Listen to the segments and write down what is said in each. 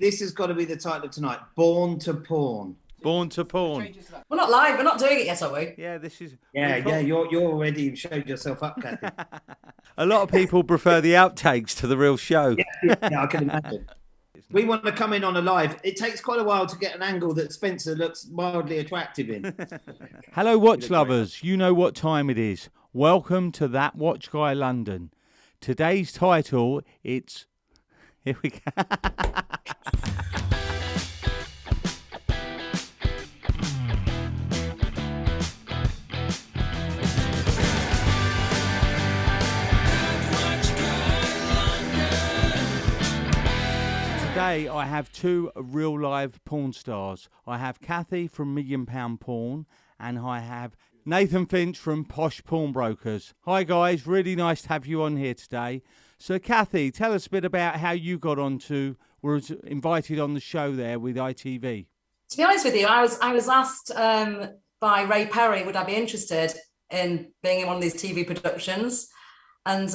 this has got to be the title of tonight. Born to Pawn. Born to Pawn. We're not live. We're not doing it yet, are we? Yeah, this is... Yeah. You're already showed yourself up, Kathy. A lot of people prefer the outtakes to the real show. Yeah, I can imagine. We want to come in on a live. It takes quite a while to get an angle that Spencer looks mildly attractive in. Hello, watch lovers. You know what time it is. Welcome to That Watch Guy London. Today's title, it's... Here we go. Today I have two real live porn stars. I have Kathy from £1 Million Pawn and I have Nathan Finch from Posh Pawnbrokers. Hi guys, really nice to have you on here today. So Kathy, tell us a bit about how you got were invited on the show there with ITV. To be honest with you, I was asked by Ray Perry, would I be interested in being in one of these TV productions? And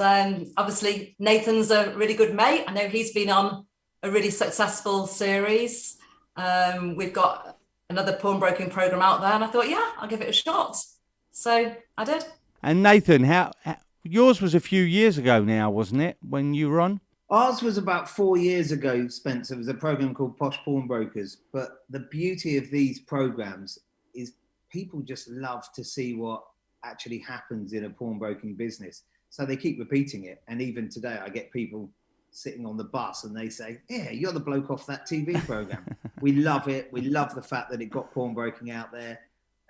obviously Nathan's a really good mate. I know he's been on a really successful series. We've got another pawnbroking program out there, and I thought, yeah, I'll give it a shot. So I did. And Nathan, how yours was a few years ago now, wasn't it, when you were on? Ours was about 4 years ago, Spencer. It was a program called Posh Pawnbrokers. But the beauty of these programs is people just love to see what actually happens in a pawnbroking business. So they keep repeating it. And even today, I get people sitting on the bus and they say, yeah, you're the bloke off that TV program. We love it. We love the fact that it got pawnbroking out there.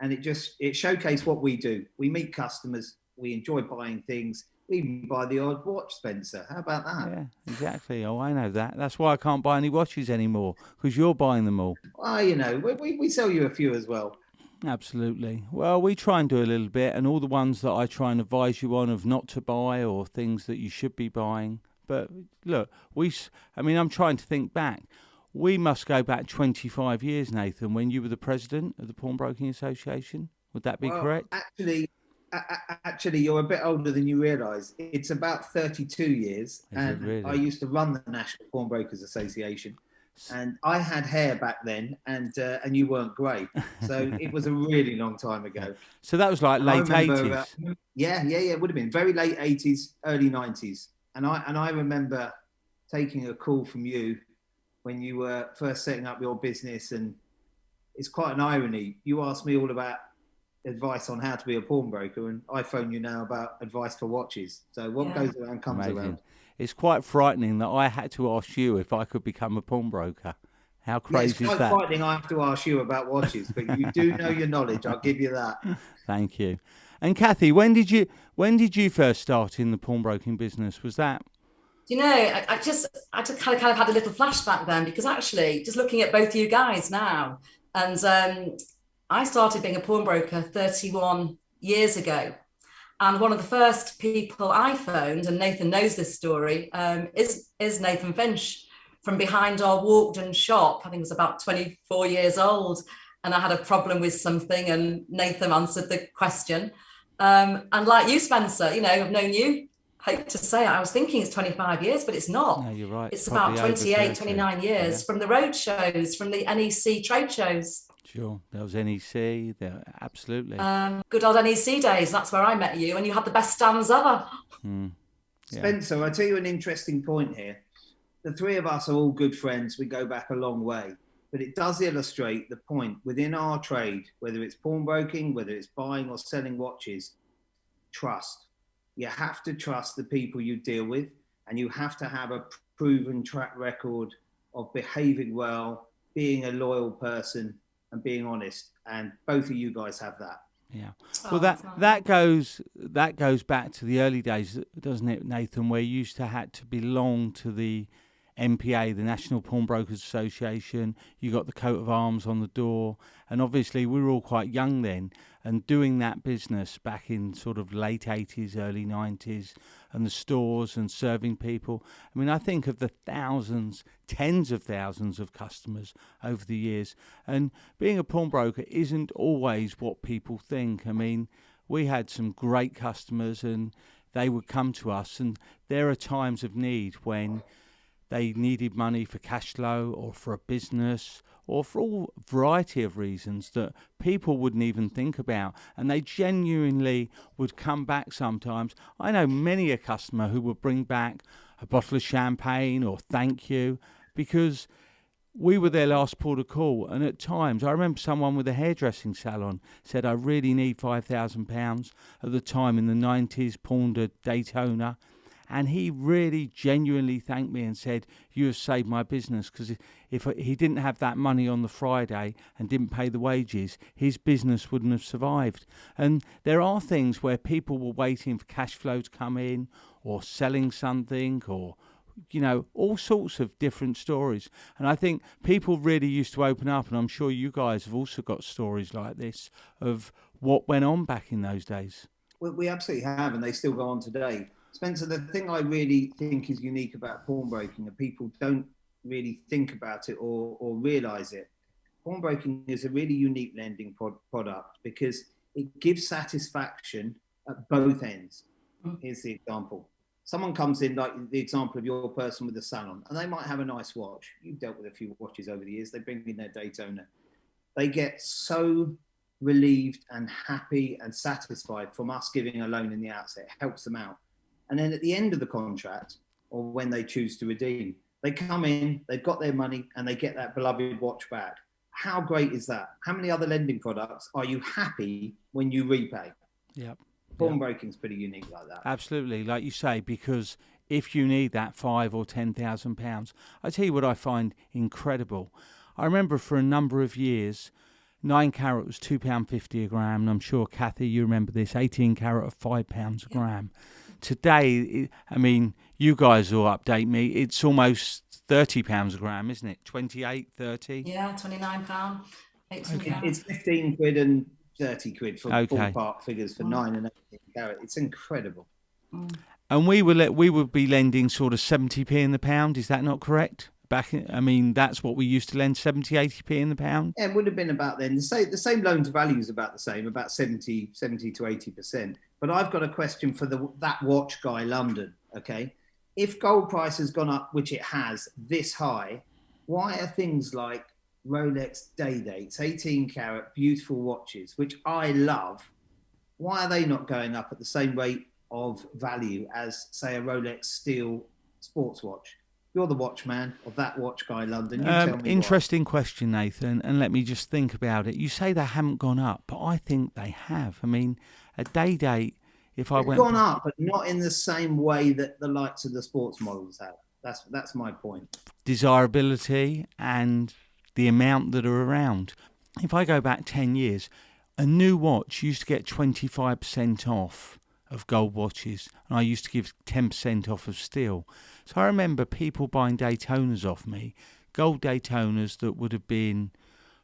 And it showcased what we do. We meet customers. We enjoy buying things. We even buy the odd watch, Spencer. How about that? Yeah, exactly. Oh, I know that. That's why I can't buy any watches anymore, because you're buying them all. Well, you know, we sell you a few as well. Absolutely. Well, we try and do a little bit, and all the ones that I try and advise you on of not to buy or things that you should be buying. But look, I'm trying to think back. We must go back 25 years, Nathan, when you were the president of the Pawnbroking Association. Would that be correct? Actually, you're a bit older than you realise. It's about 32 years. Really? I used to run the National Pawnbrokers Association. And I had hair back then, and you weren't grey. So it was a really long time ago. So that was like late 80s? Yeah, it would have been. Very late 80s, early 90s. And I remember taking a call from you when you were first setting up your business, and it's quite an irony. You asked me all about advice on how to be a pawnbroker, and I phone you now about advice for watches. So what goes around comes around. It's quite frightening that I had to ask you if I could become a pawnbroker. How crazy is that? It's quite frightening I have to ask you about watches, but you do know your knowledge. I'll give you that. Thank you. And Kathy, when did you first start in the pawnbroking business? Was that? You know, I just kind of had a little flashback then, because actually, just looking at both you guys now, and I started being a pawnbroker 31 years ago. And one of the first people I phoned, and Nathan knows this story, is Nathan Finch from behind our Walkden shop. I think it was about 24 years old. And I had a problem with something, and Nathan answered the question. And like you, Spencer, you know, I've known you, hate to say it, I was thinking it's 25 years, but it's not. No, you're right. It's probably about 28, 29 years from the road shows, from the NEC trade shows. Sure, there was NEC, absolutely. Good old NEC days, that's where I met you, and you had the best stands ever. Yeah. Spencer, I'll tell you an interesting point here. The three of us are all good friends. We go back a long way. But it does illustrate the point within our trade, whether it's pawnbroking, whether it's buying or selling watches, trust. You have to trust the people you deal with, and you have to have a proven track record of behaving well, being a loyal person, and being honest. And both of you guys have that. Yeah. Well, that goes back to the early days, doesn't it, Nathan, where you used to had to belong to the NPA, the National Pawnbrokers Association. You got the coat of arms on the door, and obviously we were all quite young then, and doing that business back in sort of late 80s, early 90s, and the stores and serving people. I mean, I think of the thousands, tens of thousands of customers over the years, and being a pawnbroker isn't always what people think. I mean, we had some great customers, and they would come to us, and there are times of need when they needed money for cash flow or for a business or for all variety of reasons that people wouldn't even think about. And they genuinely would come back sometimes. I know many a customer who would bring back a bottle of champagne or thank you because we were their last port of call. And at times, I remember someone with a hairdressing salon said, I really need £5,000. At the time in the 90s, pawned a Daytona. And he really genuinely thanked me and said, you have saved my business, because if he didn't have that money on the Friday and didn't pay the wages, his business wouldn't have survived. And there are things where people were waiting for cash flow to come in or selling something or, you know, all sorts of different stories. And I think people really used to open up, and I'm sure you guys have also got stories like this of what went on back in those days. We absolutely have, and they still go on today. Spencer, the thing I really think is unique about pawnbroking, and people don't really think about it or realise it, pawnbroking is a really unique lending product because it gives satisfaction at both ends. Here's the example. Someone comes in, like the example of your person with the salon, and they might have a nice watch. You've dealt with a few watches over the years. They bring in their Daytona. They get so relieved and happy and satisfied from us giving a loan in the outset. It helps them out. And then at the end of the contract, or when they choose to redeem, they come in, they've got their money, and they get that beloved watch back. How great is that? How many other lending products are you happy when you repay? Yep. Pawnbroking is pretty unique like that. Absolutely, like you say, because if you need that £5,000 or £10,000, I tell you what I find incredible. I remember for a number of years, 9 carat was £2.50 a gram, and I'm sure, Kathy, you remember this, 18 carat of £5 a gram. Today, I mean, you guys will update me, it's almost £30 a gram, isn't it? 28, 30? Yeah, £29. It's 15 quid and 30 quid for ballpark figures for 9 and 18 carat. It's incredible. And we would be lending sort of 70p in the pound, is that not correct? I mean, that's what we used to lend, 70, 80p in the pound? Yeah, it would have been about then. The same loan to value is about the same, about 70 to 80%. But I've got a question for that watch guy, London, okay? If gold price has gone up, which it has, this high, why are things like Rolex day dates, 18 carat, beautiful watches, which I love, why are they not going up at the same rate of value as, say, a Rolex steel sports watch? You're the watchman of that watch guy, London. You tell me. Interesting question, Nathan, and let me just think about it. You say they haven't gone up, but I think they have. I mean, a day date, if I went... They've gone up, but not in the same way that the likes of the sports models have. That's my point. Desirability and the amount that are around. If I go back 10 years, a new watch used to get 25% off of gold watches, and I used to give 10% off of steel. So I remember people buying Daytonas off me, gold Daytonas that would have been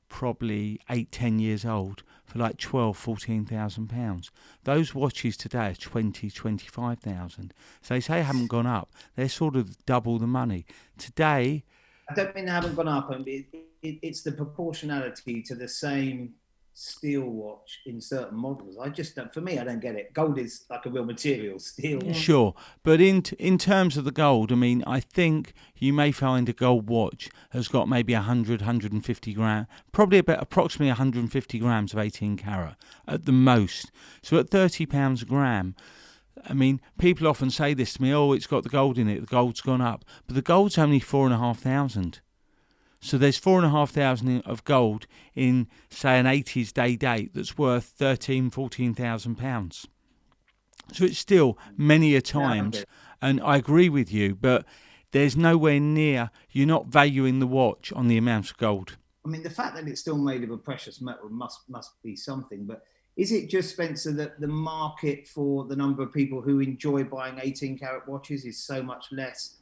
probably 8-10 years old for like £12,000-14,000. Those watches today are 20,000-25,000. So they say they haven't gone up. They're sort of double the money. Today... I don't mean they haven't gone up. It's the proportionality to the same steel watch in certain models. I just don't, for me, I don't get it. Gold is like a real material, steel. Yeah. Sure, but in terms of the gold, I mean, I think you may find a gold watch has got maybe 150 grams, probably about approximately 150 grams of 18 carat at the most. So at £30 a gram, I mean, people often say this to me, oh, it's got the gold in it, the gold's gone up, but the gold's only 4,500. So there's 4,500 of gold in, say, an 80s day date that's worth £13,000-14,000. So it's still many a times, and I agree with you, but there's nowhere near, you're not valuing the watch on the amount of gold. I mean, the fact that it's still made of a precious metal must be something, but is it just, Spencer, that the market for the number of people who enjoy buying 18 carat watches is so much less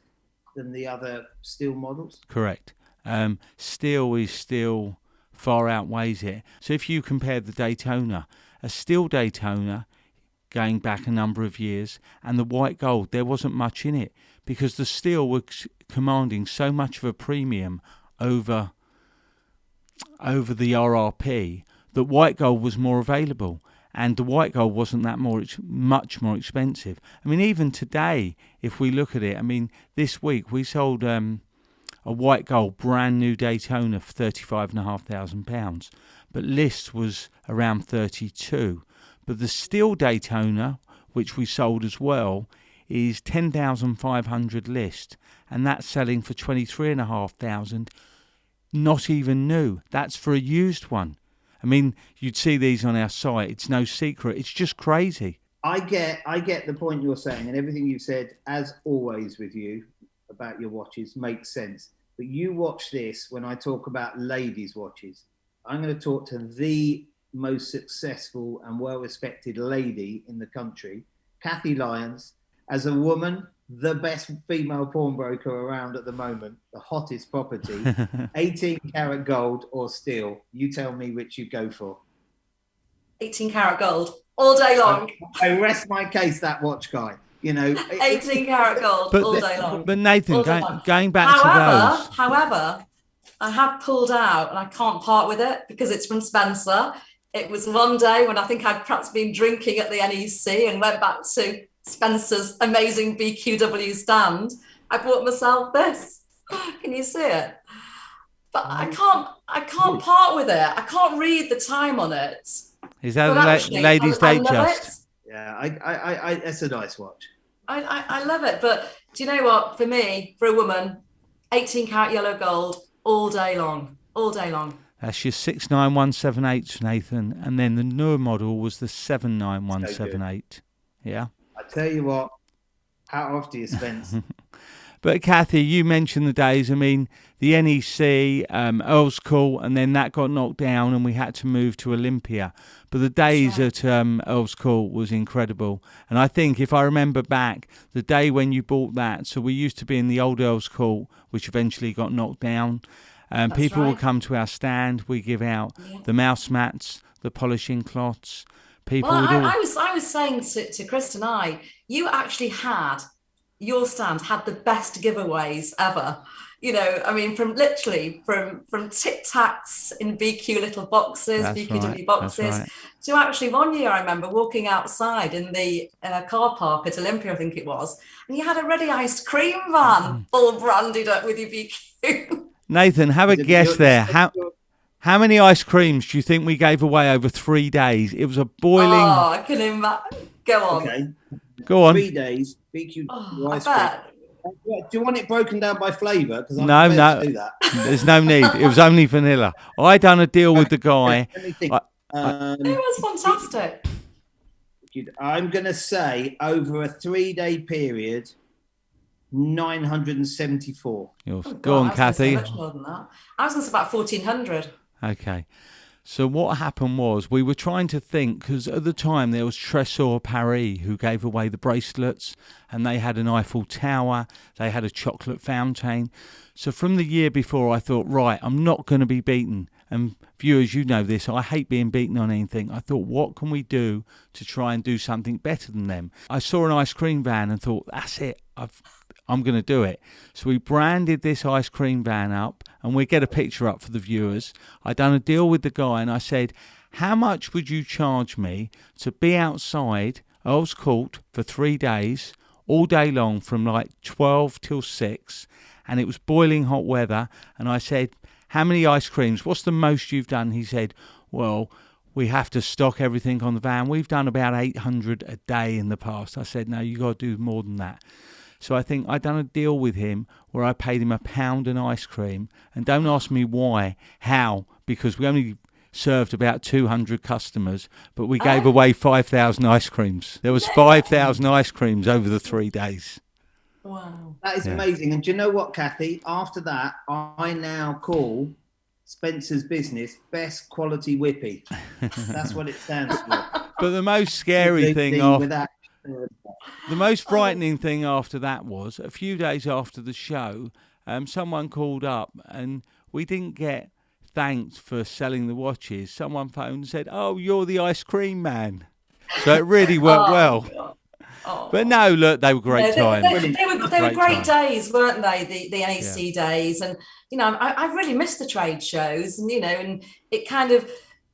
than the other steel models? Correct. Steel is still far outweighs it. So if you compare the Daytona, a steel Daytona going back a number of years, and the white gold, there wasn't much in it because the steel was commanding so much of a premium over the RRP that white gold was more available. and the white gold wasn't that much more expensive. I mean, even today, if we look at it, I mean, this week we sold a white gold brand new Daytona for £35,500, but list was around 32. But the steel Daytona, which we sold as well, is 10,500 list, and that's selling for 23,500. Not even new. That's for a used one. I mean, you'd see these on our site. It's no secret. It's just crazy. I get the point you're saying, and everything you've said, as always with you, about your watches makes sense. But you watch this when I talk about ladies' watches. I'm going to talk to the most successful and well-respected lady in the country, Kathy Lyons. As a woman, the best female pawnbroker around at the moment, the hottest property, 18 karat gold or steel. You tell me which you go for. 18 karat gold all day long. I rest my case, that watch guy. You know, 18 karat gold all day long. But Nathan, going back to those. However, I have pulled out and I can't part with it because it's from Spencer. It was one day when I think I'd perhaps been drinking at the NEC and went back to Spencer's amazing BQW stand. I bought myself this. Can you see it? But I can't part with it. I can't read the time on it. Is that the ladies' date just? Yeah, I that's a nice watch. I love it. But do you know what? For me, for a woman, 18 karat yellow gold all day long. All day long. That's your 69178, Nathan. And then the newer model was the 79178. Yeah. I tell you what, how off do you spend? But Kathy, you mentioned the days. I mean, the NEC, Earl's Court, and then that got knocked down and we had to move to Olympia. But the days at Earl's Court was incredible. And I think if I remember back, the day when you bought that, so we used to be in the old Earl's Court, which eventually got knocked down. People would come to our stand. We give out the mouse mats, the polishing cloths. People I was saying to Chris and I, you actually had, your stand had the best giveaways ever. You know, I mean, from Tic Tacs in BQ little boxes, BQW boxes, to actually one year I remember walking outside in the car park at Olympia, I think it was, and you had a ready iced cream van all branded up with your BQ. Nathan, have a guess there. How many ice creams do you think we gave away over 3 days? It was a boiling... Oh, I can imagine. Go on. Okay. Go on. 3 days, BQ ice cream. Do you want it broken down by flavour? No. Do that. There's no need. It was only vanilla. I done a deal with the guy. Let me think. It was fantastic. I'm going to say over a 3-day period, 974. Go on, Kathy. Much more than that. I was going to say about 1,400. Okay. So what happened was we were trying to think, because at the time there was Tresor Paris who gave away the bracelets, and they had an Eiffel Tower, they had a chocolate fountain. So from the year before I thought, right, I'm not going to be beaten. And viewers, you know this, I hate being beaten on anything. I thought, what can we do to try and do something better than them? I saw an ice cream van and thought, that's it, I'm going to do it. So we branded this ice cream van up, and we get a picture up for the viewers. I done a deal with the guy and I said, how much would you charge me to be outside Earl's Court for 3 days, all day long from like 12 till 6, and it was boiling hot weather. And I said, how many ice creams? What's the most you've done? He said, well, we have to stock everything on the van. We've done about 800 a day in the past. I said, no, you got to do more than that. So I think I done a deal with him where I paid him £1 an ice cream. And don't ask me why, how, because we only served about 200 customers, but we gave away 5,000 ice creams. There was 5,000 ice creams over the 3 days. Wow. That is amazing. And do you know what, Kathy? After that, I now call Spencer's business Best Quality Whippy. That's what it stands for. But the most scary thing the most frightening thing after that was a few days after the show, someone called up and we didn't get thanked for selling the watches. Someone phoned and said, oh, you're the ice cream man. So it really worked well. Oh. But no, look, they were great times. They were great days, weren't they? The NEC days. And, you know, I really missed the trade shows and, you know, and it kind of,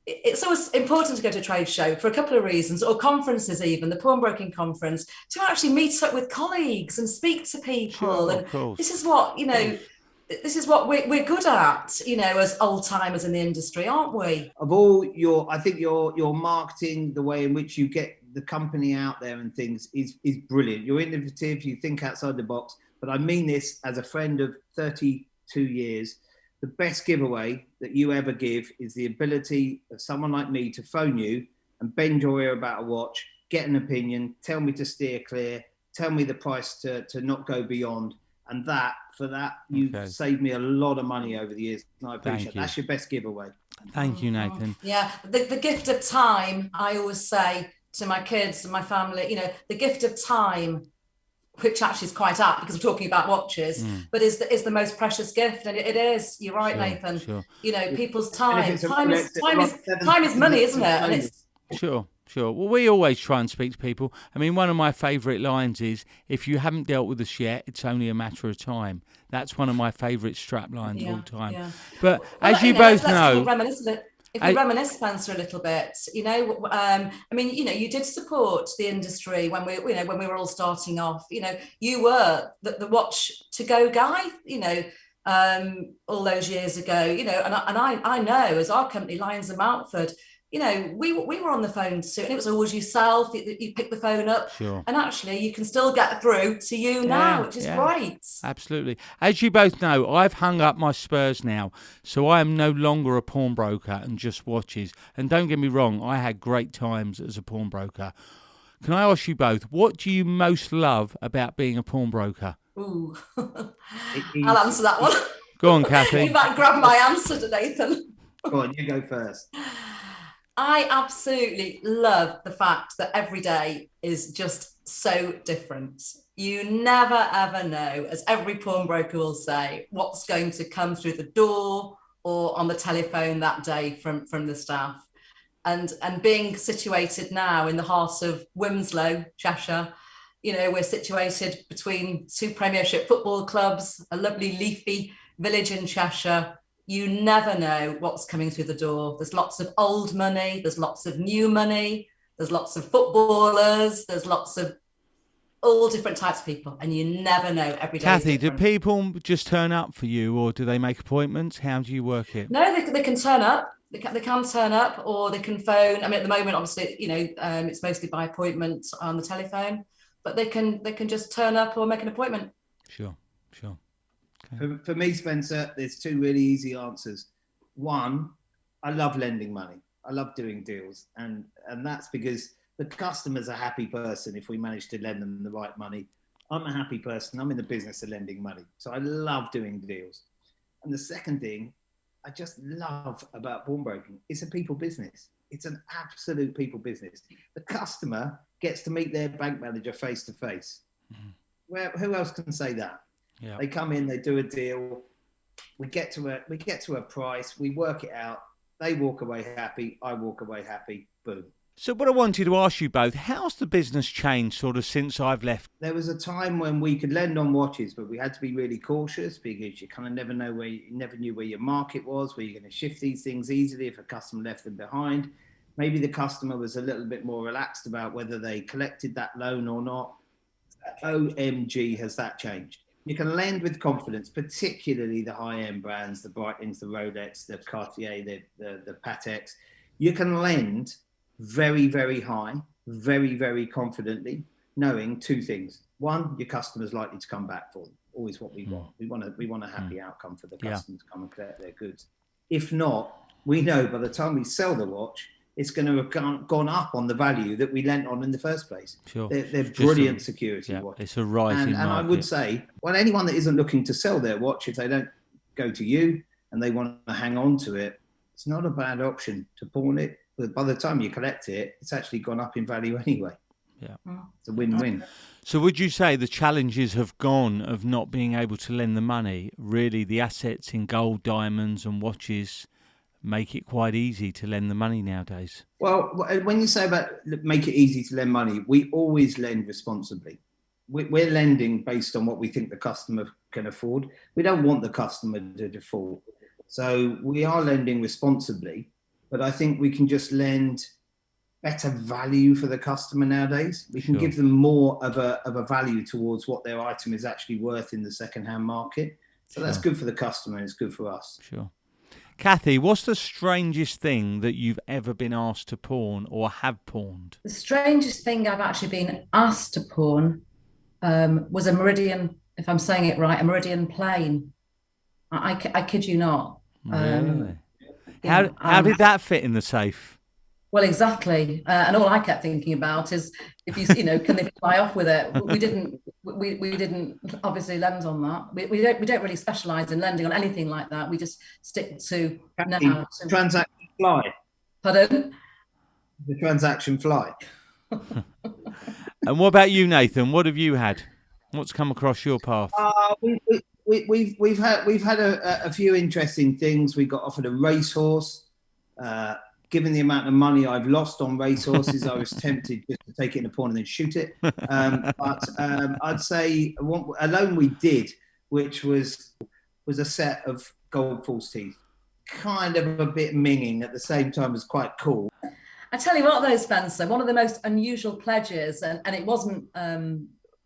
it's always important to go to a trade show for a couple of reasons, or conferences, even the pawnbroking conference, to actually meet up with colleagues and speak to people. Sure, and of course. this is what, this is what we're good at, as old timers in the industry, aren't we? Of all I think your marketing, the way in which you get the company out there and things is brilliant. You're innovative, you think outside the box, but I mean this as a friend of 32 years. The best giveaway that you ever give is the ability of someone like me to phone you and bend your ear about a watch, get an opinion, tell me to steer clear, tell me the price to not go beyond. And for that, you've saved me a lot of money over the years. And I appreciate it. That's your best giveaway. Thank you, Nathan. Yeah, the gift of time, I always say to my kids and my family, the gift of time, which actually is quite apt because we're talking about watches, but is the most precious gift, and it is. You're right, Nathan. Sure. People's time. Time is money, isn't it? And it's Sure. Well, we always try and speak to people. I mean, one of my favourite lines is, "If you haven't dealt with us yet, it's only a matter of time." That's one of my favourite strap lines of all time. Yeah. But as you both let's know, if we reminisce, Spencer, a little bit, you did support the industry when we were all starting off. You were the watch to go guy. All those years ago. And I know as our company, Lyons and Mountford, we were on the phone soon, and it was always yourself. You pick the phone up, and actually you can still get through to you now, which is great. Absolutely. As you both know, I've hung up my spurs now, so I am no longer a pawnbroker and just watches. And don't get me wrong, I had great times as a pawnbroker. Can I ask you both, what do you most love about being a pawnbroker? Ooh, I'll answer that one. Go on, Kathy. You might grab my answer to Nathan. Go on, you go first. I absolutely love the fact that every day is just so different. You never, ever know, as every pawnbroker will say, what's going to come through the door or on the telephone that day from the staff. And being situated now in the heart of Wimslow, Cheshire, we're situated between two Premiership football clubs, a lovely leafy village in Cheshire. You never know what's coming through the door. There's lots of old money. There's lots of new money. There's lots of footballers. There's lots of all different types of people. And you never know every day. Kathy, do people just turn up for you, or do they make appointments? How do you work it? No, they can turn up. They can turn up, or they can phone. I mean, at the moment, obviously, it's mostly by appointment on the telephone. But they can just turn up or make an appointment. Sure. Okay. For me, Spencer, there's two really easy answers. One, I love lending money. I love doing deals. And that's because the customer's a happy person if we manage to lend them the right money. I'm a happy person. I'm in the business of lending money. So I love doing deals. And the second thing I just love about pawnbroking, it's a people business. It's an absolute people business. The customer gets to meet their bank manager face to face. Who else can say that? Yeah. They come in, they do a deal. We get to a price. We work it out. They walk away happy. I walk away happy. Boom. So what I wanted to ask you both, how's the business changed sort of since I've left? There was a time when we could lend on watches, but we had to be really cautious because you kind of never knew where your market was, where you're going to shift these things easily if a customer left them behind. Maybe the customer was a little bit more relaxed about whether they collected that loan or not. OMG, has that changed? You can lend with confidence, particularly the high-end brands, the Breitling, the Rolex, the Cartier, the Pateks. You can lend very, very high, very, very confidently, knowing two things. One, your customer's likely to come back for them. Always what we want. We want a happy outcome for the customer to come and collect their goods. If not, we know by the time we sell the watch, it's going to have gone up on the value that we lent on in the first place. Sure. They're brilliant security watches. It's a rising market. And I would say, well, anyone that isn't looking to sell their watch, if they don't go to you and they want to hang on to it, it's not a bad option to pawn it. But by the time you collect it, it's actually gone up in value anyway. Yeah. It's a win-win. So would you say the challenges have gone of not being able to lend the money? Really, the assets in gold, diamonds and watches make it quite easy to lend the money nowadays? Well, when you say about make it easy to lend money, we always lend responsibly. We're lending based on what we think the customer can afford. We don't want the customer to default. So we are lending responsibly. but I think we can just lend better value for the customer nowadays. We can give them more of a value towards what their item is actually worth in the second-hand market. So that's good for the customer and it's good for us. Sure. Kathy, what's the strangest thing that you've ever been asked to pawn or have pawned? The strangest thing I've actually been asked to pawn was a Meridian, if I'm saying it right, a Meridian plane. I kid you not. Really? How did that fit in the safe? Well, exactly. And all I kept thinking about is, if you know, can they fly off with it? We didn't obviously lend on that. We don't really specialise in lending on anything like that. We just stick to now. Transaction fly. Pardon? The transaction fly. And what about you, Nathan? What have you had? What's come across your path? We've had a few interesting things. We got offered a racehorse. Given the amount of money I've lost on racehorses, I was tempted just to take it in a pawn and then shoot it. But I'd say a loan we did, which was a set of gold false teeth, kind of a bit minging at the same time as quite cool. I tell you what, though, Spencer, one of the most unusual pledges, and it wasn't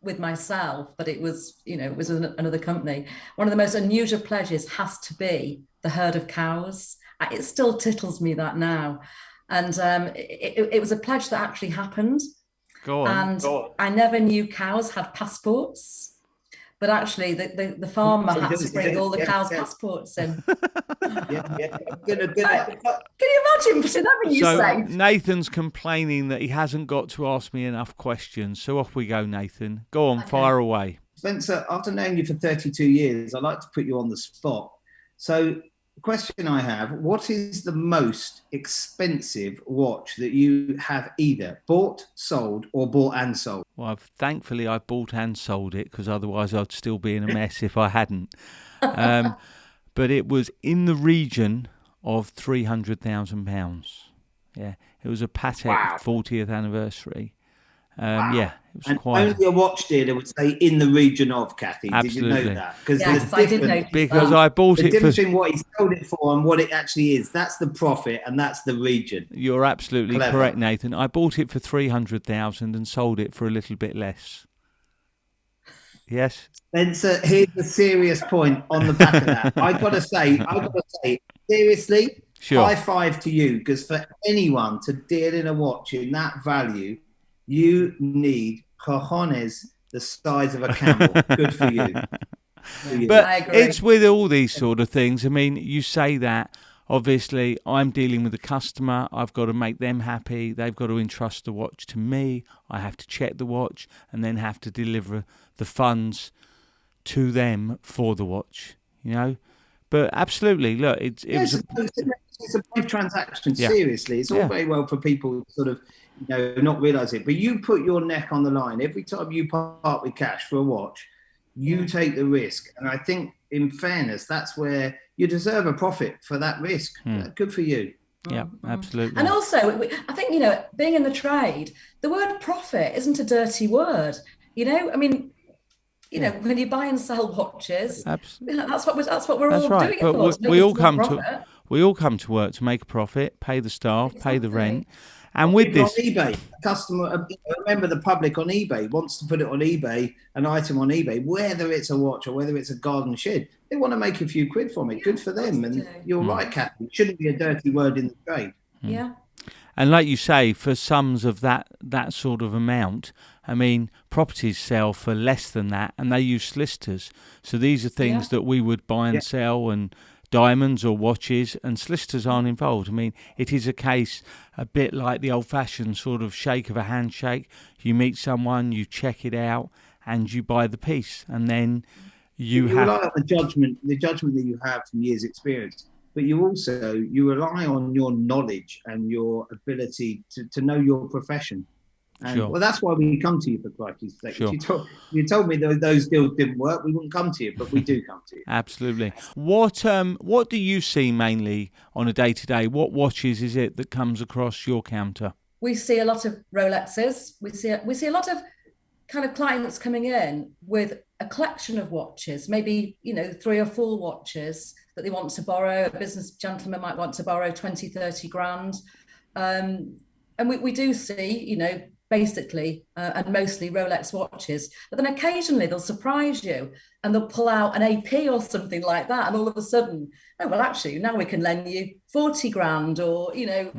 with myself, but it was, you know, it was another company. One of the most unusual pledges has to be the herd of cows. It still tickles me that now. And it was a pledge that actually happened. Go on. And I never knew cows had passports, but actually the farmer had to bring all the cows' passports in. Good. Can you imagine putting that in your safe? Nathan's complaining that he hasn't got to ask me enough questions. So off we go, Nathan. Go on, fire away. Spencer, after knowing you for 32 years, I'd like to put you on the spot. So the question I have, what is the most expensive watch that you have either bought, sold, or bought and sold? Well, thankfully I bought and sold it, because otherwise I'd still be in a mess if I hadn't. But it was in the region of £300,000. Yeah, it was a Patek 40th anniversary. Yeah, it was quite. Only a watch dealer would say in the region of, Kathy. Absolutely. Did you know that? Yes, I did know. Because I bought it for. The difference between what he sold it for and what it actually is, that's the profit and that's the region. You're absolutely correct, Nathan. I bought it for 300,000 and sold it for a little bit less. Yes. Spencer, here's a serious point on the back of that. I've got to say, seriously, high five to you, because for anyone to deal in a watch in that value, you need cojones the size of a camel. Good for you. But it's with all these sort of things. I mean, you say that. Obviously, I'm dealing with the customer. I've got to make them happy. They've got to entrust the watch to me. I have to check the watch and then have to deliver the funds to them for the watch, you know. But absolutely, look, it's a big transaction. Seriously, it's all very well for people to sort of, you know, not realise it. But you put your neck on the line every time you part with cash for a watch. You take the risk, and I think, in fairness, that's where you deserve a profit for that risk. Good for you. Yeah, absolutely. And also, I think, you know, being in the trade, the word profit isn't a dirty word. You know, I mean, you know, when you buy and sell watches, that's what we're all doing it for. We all come to work to make a profit, pay the staff, pay the rent. And with this, on eBay, customer, remember, the public on eBay wants to put it on eBay, an item on eBay, whether it's a watch or whether it's a garden shed. They want to make a few quid from it. Yeah, good for them. And you're right, Kathy. It shouldn't be a dirty word in the trade. Yeah. And like you say, for sums of that sort of amount, I mean, properties sell for less than that, and they use solicitors. So these are things that we would buy and sell, and diamonds or watches, and solicitors aren't involved. I mean, it is a case a bit like the old-fashioned sort of shake of a handshake. You meet someone, you check it out, and you buy the piece, and then you rely on the judgment that you have from years' experience. But you rely on your knowledge and your ability to know your profession. And well, that's why we come to you, for Christ's sake. Sure. You told me those deals didn't work, we wouldn't come to you, but we do come to you. Absolutely. What do you see mainly on a day-to-day? What watches is it that comes across your counter? We see a lot of Rolexes. We see a lot of kind of clients coming in with a collection of watches, maybe, you know, 3 or 4 watches that they want to borrow. A business gentleman might want to borrow 20, 30 grand. And we do see, you know, basically and mostly Rolex watches, but then occasionally they'll surprise you and they'll pull out an AP or something like that, and all of a sudden, oh well, actually now we can lend you 40 grand, or you know,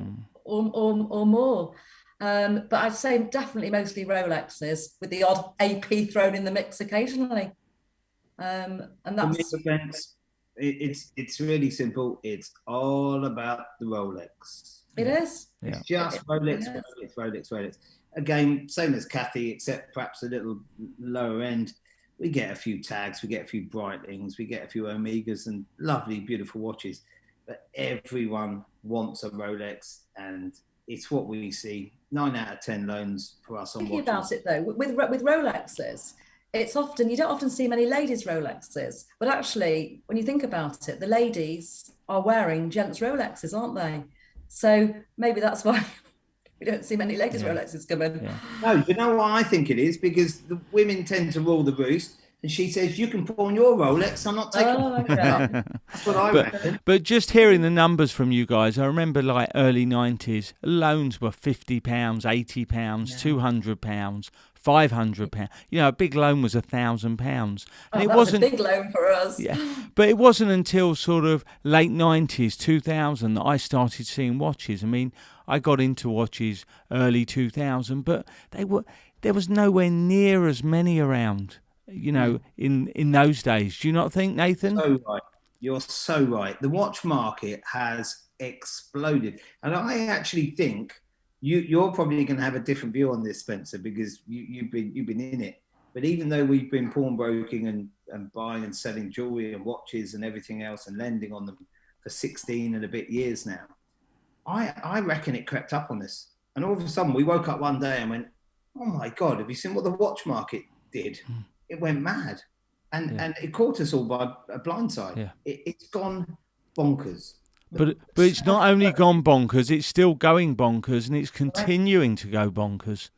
or more. But I'd say definitely mostly Rolexes, with the odd AP thrown in the mix occasionally. And that's it's really simple. It's all about the Rolex. It is. It's just Rolex. Again, same as Kathy, except perhaps a little lower end. We get a few tags, we get a few Breitlings, we get a few Omegas and lovely, beautiful watches. But everyone wants a Rolex, and it's what we see. 9 out of 10 loans for us on watches. Thinking about it though, with Rolexes, it's often, you don't often see many ladies' Rolexes, but actually, when you think about it, the ladies are wearing gents' Rolexes, aren't they? So maybe that's why we don't see many ladies' Rolexes come in. Yeah. No, you know what I think it is? Because the women tend to rule the roost, and she says, you can pawn your Rolex, I'm not taking it. That's what I reckon. But just hearing the numbers from you guys, I remember like early 90s, loans were £50, £80, £200, £500. You know, a big loan was £1,000. And it wasn't a big loan for us. Yeah, but it wasn't until sort of late 90s, 2000 that I started seeing watches. I mean, I got into watches early 2000, but there was nowhere near as many around, you know, in those days. Do you not think, Nathan? So right. You're so right. The watch market has exploded. And I actually think you're probably going to have a different view on this, Spencer, because you've been in it. But even though we've been pawnbroking and buying and selling jewelry and watches and everything else and lending on them for 16 and a bit years now, I reckon it crept up on us. And all of a sudden we woke up one day and went, oh my God, have you seen what the watch market did? It went mad. And it caught us all by a blindside. Yeah. It's gone bonkers. But it's not only gone bonkers, it's still going bonkers, and it's continuing to go bonkers.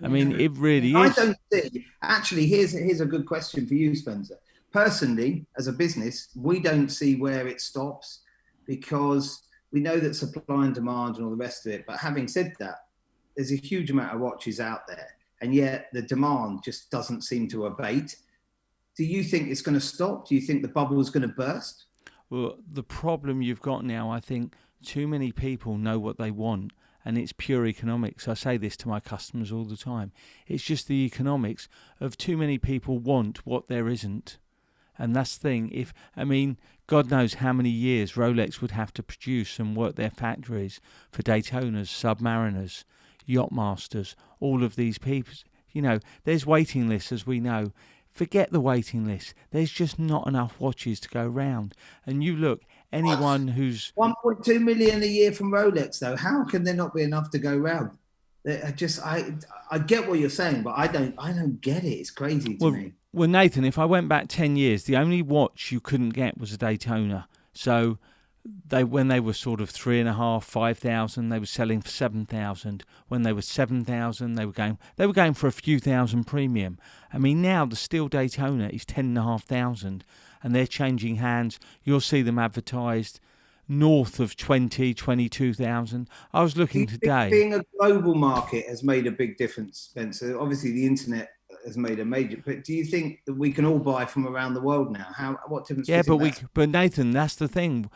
I mean, it really is. I don't see. Actually, here's a good question for you, Spencer. Personally, as a business, we don't see where it stops, because we know that supply and demand and all the rest of it. But having said that, there's a huge amount of watches out there, and yet the demand just doesn't seem to abate. Do you think it's going to stop? Do you think the bubble is going to burst? Well, the problem you've got now, I think too many people know what they want, and it's pure economics. I say this to my customers all the time. It's just the economics of too many people want what there isn't. And that's the thing. God knows how many years Rolex would have to produce and work their factories for Daytonas, Submariners, Yachtmasters, all of these people. You know, there's waiting lists, as we know. Forget the waiting list. There's just not enough watches to go round. And you look, anyone who's 1.2 million a year from Rolex, though, how can there not be enough to go round? I get what you're saying, but I don't get it. It's crazy to me. Well, Nathan, if I went back 10 years, the only watch you couldn't get was a Daytona. So when they were sort of 3,500, 5,000, they were selling for 7,000. When they were 7,000, they were going for a few thousand premium. I mean, now the steel Daytona is 10,500, and they're changing hands. You'll see them advertised north of 20, 22,000. I was looking today. Being a global market has made a big difference, Spencer. Obviously, the internet has made a major. But do you think that we can all buy from around the world now? What difference? Yeah, but Nathan, that's the thing.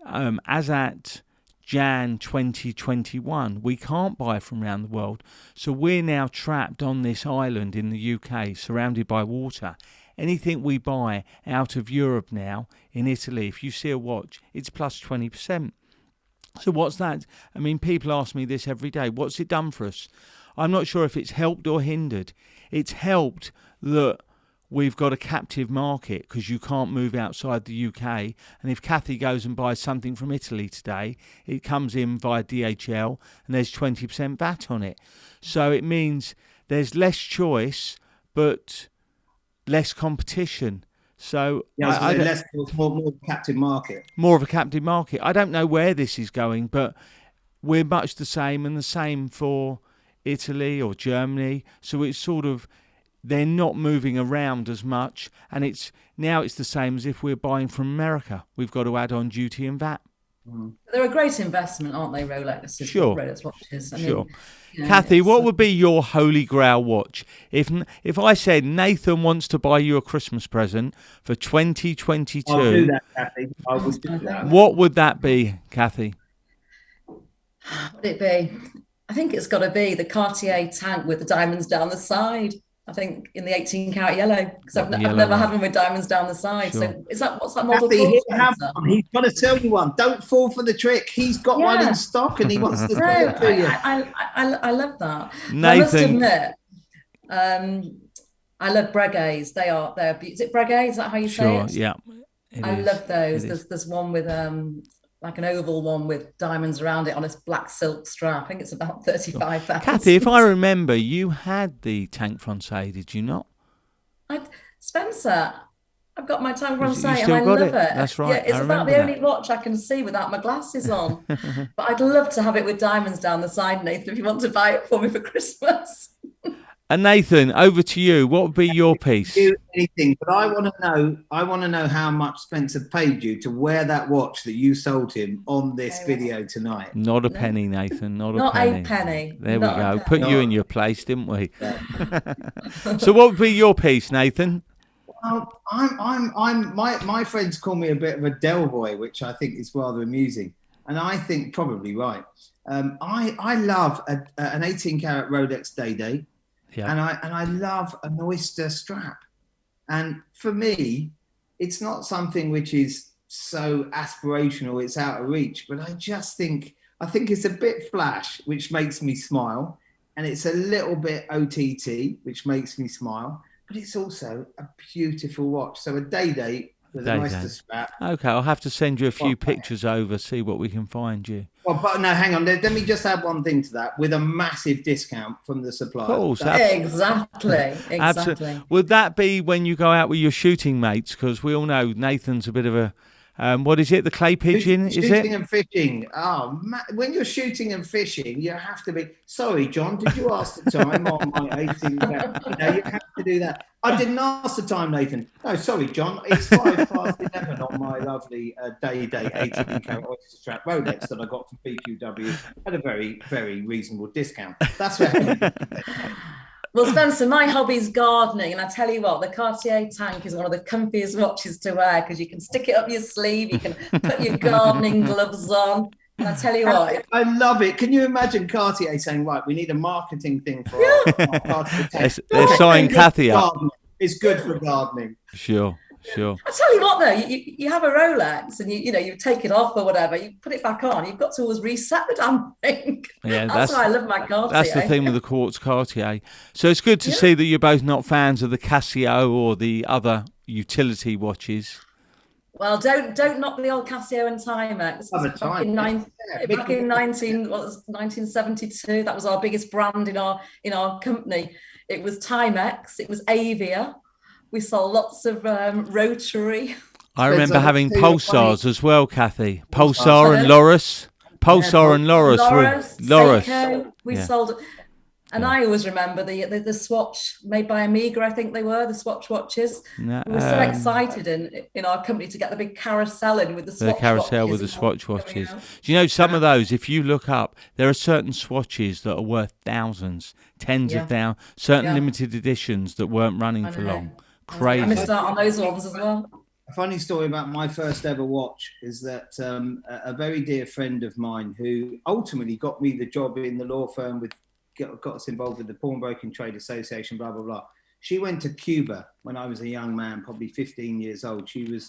As at Jan 2021, we can't buy from around the world. So we're now trapped on this island in the UK, surrounded by water. Anything we buy out of Europe now, in Italy, if you see a watch, it's plus 20%. So what's that? I mean, people ask me this every day. What's it done for us? I'm not sure if it's helped or hindered. It's helped that we've got a captive market, because you can't move outside the UK. And if Kathy goes and buys something from Italy today, it comes in via DHL and there's 20% VAT on it. So it means there's less choice, but less competition. So more captive market. More of a captive market. I don't know where this is going, but we're much the same, and the same for Italy or Germany. So it's sort of, they're not moving around as much, and it's the same as if we're buying from America. We've got to add on duty and VAT. They're a great investment, aren't they, Rolex? Sure. Rolex watches. I Sure. mean, Kathy, what would be your holy grail watch? If I said Nathan wants to buy you a Christmas present for 2022, I'll do that, Kathy. I would do that. What would that be, Kathy? What would it be? I think it's got to be the Cartier tank with the diamonds down the side. I think in the 18 karat yellow, because I've never had one with diamonds down the side. Sure. So what's that model Kathy, called? he's got to sell you one. Don't fall for the trick. He's got one in stock and he wants to sell it to you. I love that. Nathan. I must admit, I love Breguets. They're is it Breguet? Is that how you say it? Yeah. I love those. There's one with like an oval one with diamonds around it on a black silk strap. I think it's about 35,000. Kathy, if I remember, you had the Tank Francais, did you not? Spencer, I've got my Tank Francais and still I got love it? it. That's right. Yeah, it's about the only watch I can see without my glasses on. But I'd love to have it with diamonds down the side, Nathan, if you want to buy it for me for Christmas. And Nathan, over to you. What would be your piece? Do anything, but I want to know how much Spencer paid you to wear that watch that you sold him on this video tonight. Not a penny, Nathan. Not a penny. There we go. Put you in your place, didn't we? Yeah. So, what would be your piece, Nathan? My friends call me a bit of a Del boy, which I think is rather amusing, and I think probably right. I love an 18 karat Rolex Day. Yeah. And I love an oyster strap. And for me, it's not something which is so aspirational, it's out of reach, but I think it's a bit flash, which makes me smile. And it's a little bit OTT, which makes me smile, but it's also a beautiful watch. So a day with an oyster strap. Okay, I'll have to send you a few pictures over, see what we can find you. Well, but no, hang on. Let me just add one thing to that. With a massive discount from the supplier. Of course, exactly. Would that be when you go out with your shooting mates? Because we all know Nathan's a bit of a what is it? The clay pigeon? Shooting and fishing. When you're shooting and fishing, you have to be. Sorry, John. Did you ask the time on my 18? You have to do that. I didn't ask the time, Nathan. No, sorry, John. It's 11:05 on my lovely day 18 karat oyster strap Rolex that I got from BQW at a very, very reasonable discount. That's where. Well, Spencer, my hobby's gardening, and I tell you what, the Cartier Tank is one of the comfiest watches to wear because you can stick it up your sleeve, you can put your gardening gloves on. And I tell you what, I love it. Can you imagine Cartier saying, "Right, we need a marketing thing for our Cartier Tank"? They're signing Kathy up. It's good for gardening. Sure. I tell you what, though, you have a Rolex and you take it off or whatever, you put it back on. You've got to always reset the damn thing. Yeah, that's why I love my Cartier. That's the thing with the quartz Cartier. So it's good to see that you're both not fans of the Casio or the other utility watches. Well, don't knock the old Casio and Timex. Back in 1972, that was our biggest brand in our company. It was Timex. It was Avia. We sold lots of rotary. I remember having Pulsars as well, Kathy. Pulsar and Loris. Loris. We sold. And I always remember the Swatch made by Amiga, I think they were, the Swatch watches. We were so excited in our company to get the big carousel in with the Swatch watches. The carousel with the Swatch watches. Do you know some of those, if you look up, there are certain swatches that are worth thousands, tens of thousands, certain limited editions that weren't running for long. Crazy. I missed out on those ones as well. A funny story about my first ever watch is that a very dear friend of mine who ultimately got me the job in the law firm got us involved with the Pawnbroking Trade Association, blah, blah, blah. She went to Cuba when I was a young man, probably 15 years old. She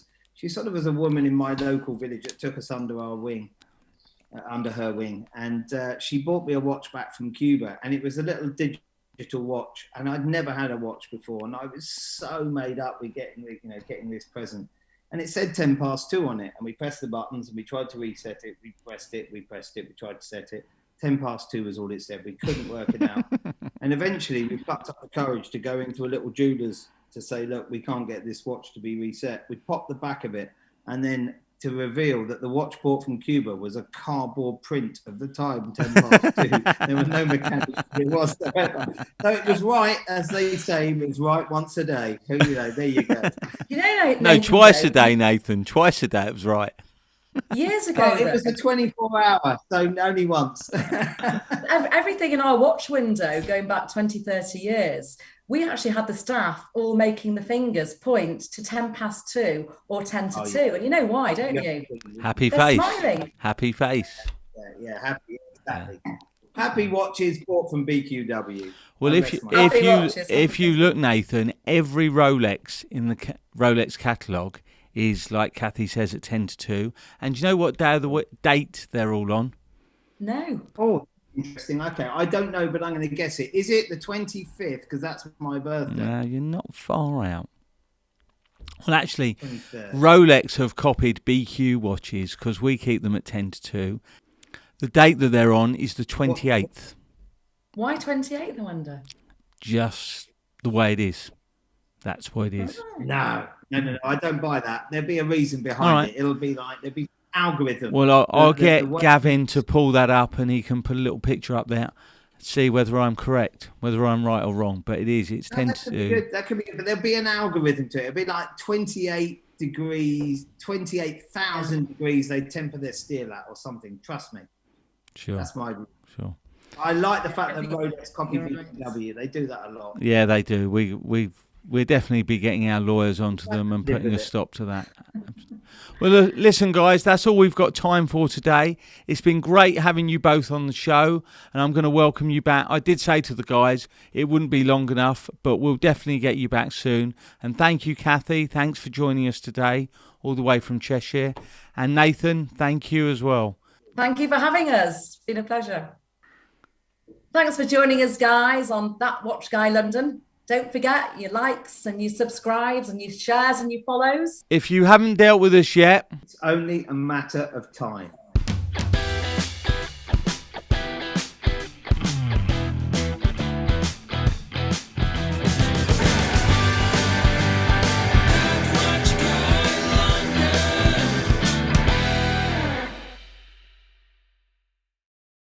sort of was a woman in my local village that took us under her wing. And she bought me a watch back from Cuba, and it was a little digital watch, and I'd never had a watch before, and I was so made up with getting this present, and it said 2:10 on it, and we pressed the buttons and we tried to reset it, we pressed it, we tried to set it. 2:10 was all it said. We couldn't work it out. And eventually we plucked up the courage to go into a little jeweler's to say, look, we can't get this watch to be reset. We popped the back of it, and then to reveal that the watch bought from Cuba was a cardboard print of the time, 2:10. There was no mechanics whatsoever. So it was right, as they say, it was right once a day. You know, there you go. You know, No, twice a day, Nathan. Twice a day, it was right. Years ago, it was a 24-hour, so only once. Everything in our watch window, going back 20, 30 years, we actually had the staff all making the fingers point to 2:10 or 2:50. Yeah. And you know why, don't you? Happy They're face. smiling. Happy face. Yeah, happy, exactly. Yeah. Happy watches bought from BQW. Well, if you look, Nathan, every Rolex in the Rolex catalogue is, like Kathy says, at 2:10. And do you know what day of the date they're all on? No. Oh, interesting. Okay, I don't know, but I'm going to guess it. Is it the 25th? Because that's my birthday. No, you're not far out. Well, actually, 23rd. Rolex have copied BQ watches because we keep them at 2:10. The date that they're on is the 28th. Why 28th, I wonder? Just the way it is. That's what it is. No, I don't buy that. There'll be a reason behind it. It'll be like, there'll be algorithm. Well, I'll get Gavin to pull that up and he can put a little picture up there, see whether I'm correct, whether I'm right or wrong. But it's 2:10. That could be good, but there'll be an algorithm to it. It'll be like 28 degrees, 28,000 degrees they temper their steel at or something. Trust me. Sure. That's my view. Sure. I like the fact that Rolex copy BW. They do that a lot. Yeah, they do. We'll definitely be getting our lawyers onto them and putting a stop to that. Well, listen, guys, that's all we've got time for today. It's been great having you both on the show, and I'm going to welcome you back. I did say to the guys it wouldn't be long enough, but we'll definitely get you back soon. And thank you, Kathy. Thanks for joining us today, all the way from Cheshire. And Nathan, thank you as well. Thank you for having us. It's been a pleasure. Thanks for joining us, guys, on That Watch Guy London. Don't forget your likes and your subscribes and your shares and your follows. If you haven't dealt with us yet, it's only a matter of time.